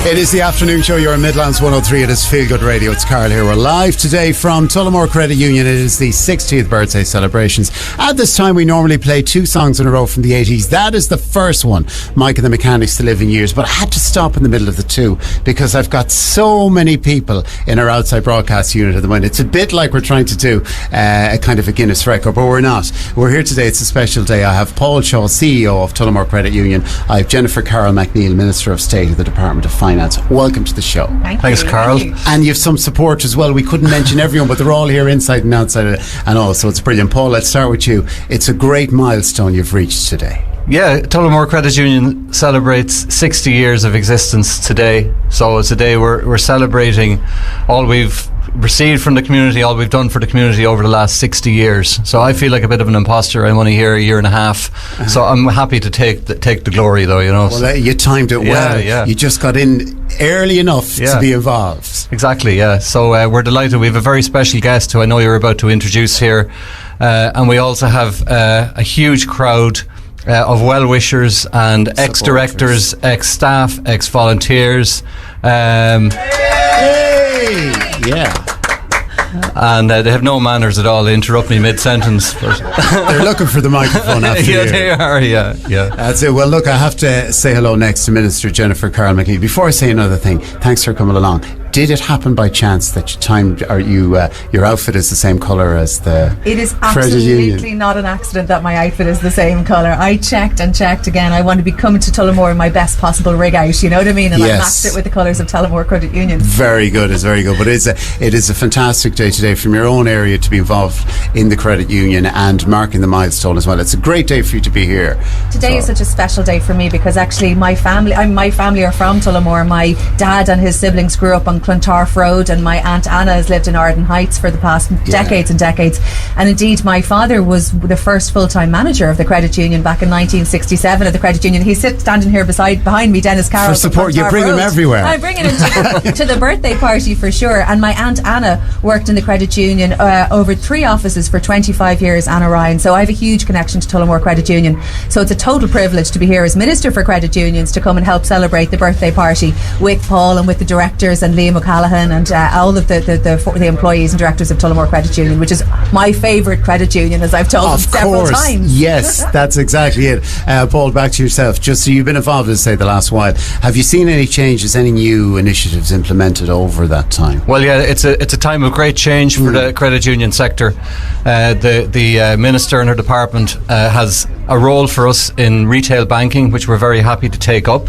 It is the afternoon show. You're in Midlands 103. It is Feel Good Radio. It's Carl here. We're live today from Tullamore Credit Union. It is the 60th birthday celebrations. At this time, we normally play two songs in a row from the 80s. That is the first one, Mike and the Mechanics' To Live in Years. But I had to stop in the middle of the two because I've got so many people in our outside broadcast unit at the moment. It's a bit like we're trying to do a kind of a Guinness record, but we're not. We're here today. It's a special day. I have Paul Shaw, CEO of Tullamore Credit Union. I have Jennifer Carroll McNeil, Minister of State of the Department of Finance. Welcome to the show. Thanks, Carl. And you have some support as well. We couldn't mention everyone, but they're all here inside and outside and all, so it's brilliant. Paul, let's start with you. It's a great milestone you've reached today. Yeah, Tullamore Credit Union celebrates 60 years of existence today. So it's a day we're celebrating all we've received from the community, all we've done for the community over the last 60 years. So I feel like a bit of an imposter. I'm only here a year and a half. So I'm happy to take the glory, though, you know. Well, you timed it well. Yeah. You just got in early enough to be involved. Exactly, yeah. So we're delighted. We have a very special guest who I know you're about to introduce here. And we also have a huge crowd of well-wishers and ex-directors, ex-staff, ex-volunteers. Yeah. And they have no manners at all. They interrupt me mid-sentence. They're looking for the microphone after you. Yeah, they are, yeah. That's it. Well, look, I have to say hello next to Minister Jennifer Carroll McNeil. Before I say another thing, thanks for coming along. Did it happen by chance that your outfit is the same colour as the It is Credit Union? absolutely not an accident that my outfit is the same colour. I checked and checked again. I want to be coming to Tullamore in my best possible rig out, you know what I mean? And I matched it with the colours of Tullamore Credit Union. Very good, it's very good. But it is a fantastic day today from your own area to be involved in the Credit Union and marking the milestone as well. It's a great day for you to be here. Today is such a special day for me because actually my family are from Tullamore. My dad and his siblings grew up on Clontarf Road, and my aunt Anna has lived in Arden Heights for the past decades and decades. And indeed, my father was the first full-time manager of the Credit Union back in 1967 at the Credit Union. He's standing here behind me, Dennis Carroll. For support, you bring him everywhere. I'm bringing him to the birthday party for sure. And my aunt Anna worked in the Credit Union over 3 offices for 25 years, Anna Ryan. So I have a huge connection to Tullamore Credit Union. So it's a total privilege to be here as Minister for Credit Unions to come and help celebrate the birthday party with Paul and with the directors and Liam O'Callaghan and all of the employees and directors of Tullamore Credit Union, which is my favourite credit union, as I've told them several times. Yes, that's exactly it. Paul, back to yourself. Just so you've been involved in, say, the last while. Have you seen any changes, any new initiatives implemented over that time? Well, yeah, it's a time of great change for the credit union sector. The Minister and her department has a role for us in retail banking, which we're very happy to take up.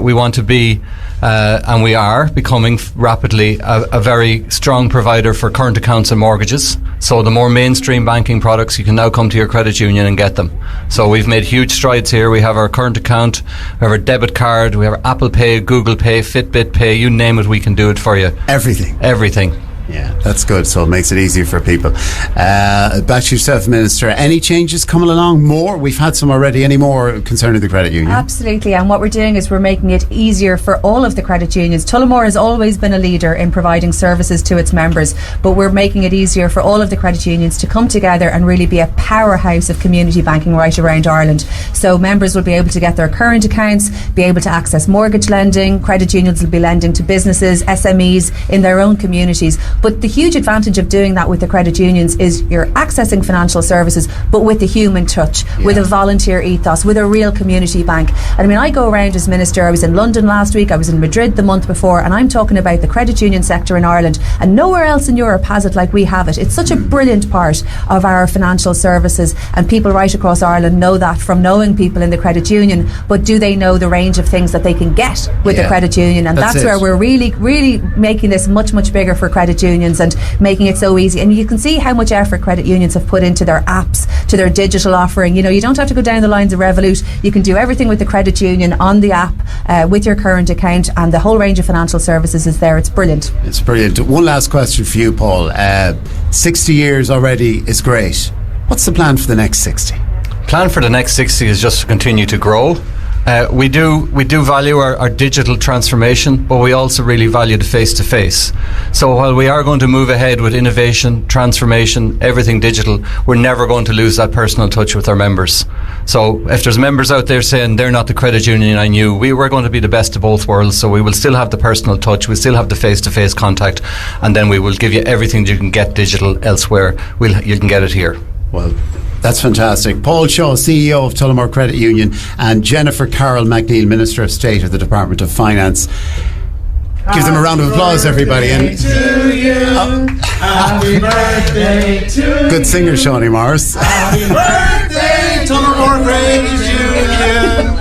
We want to be, and we are becoming rapidly a very strong provider for current accounts and mortgages. So the more mainstream banking products, you can now come to your credit union and get them. So we've made huge strides here. We have our current account, we have our debit card, we have our Apple Pay, Google Pay, Fitbit Pay, you name it, we can do it for you. Everything. Yeah, that's good. So it makes it easier for people. Back to yourself, Minister. Any changes coming along? More? We've had some already. Any more concerning the credit union? Absolutely. And what we're doing is we're making it easier for all of the credit unions. Tullamore has always been a leader in providing services to its members, but we're making it easier for all of the credit unions to come together and really be a powerhouse of community banking right around Ireland. So members will be able to get their current accounts, be able to access mortgage lending. Credit unions will be lending to businesses, SMEs in their own communities. But the huge advantage of doing that with the credit unions is you're accessing financial services, but with a human touch, with a volunteer ethos, with a real community bank. And I mean, I go around as Minister. I was in London last week, I was in Madrid the month before, and I'm talking about the credit union sector in Ireland, and nowhere else in Europe has it like we have it. It's such a brilliant part of our financial services, and people right across Ireland know that from knowing people in the credit union. But do they know the range of things that they can get with the credit union? And that's where we're really making this much bigger for credit unions and making it so easy. And you can see how much effort credit unions have put into their apps, to their digital offering. You know, you don't have to go down the lines of Revolut. You can do everything with the credit union on the app with your current account, and the whole range of financial services is there. It's brilliant. It's brilliant. One last question for you, Paul. 60 years already is great. What's the plan for the next 60? Plan for the next 60 is just to continue to grow. We do value our digital transformation, but we also really value the face-to-face. So while we are going to move ahead with innovation, transformation, everything digital, we're never going to lose that personal touch with our members. So if there's members out there saying they're not the credit union I knew, we're going to be the best of both worlds. So we will still have the personal touch, we still have the face-to-face contact, and then we will give you everything you can get digital elsewhere. You can get it here. Well, that's fantastic. Paul Shaw, CEO of Tullamore Credit Union, and Jennifer Carroll McNeil, Minister of State of the Department of Finance. Give them a round of applause, everybody. And happy birthday to you. Good singer, Shawnee Morris. Happy birthday, Tullamore Credit Union.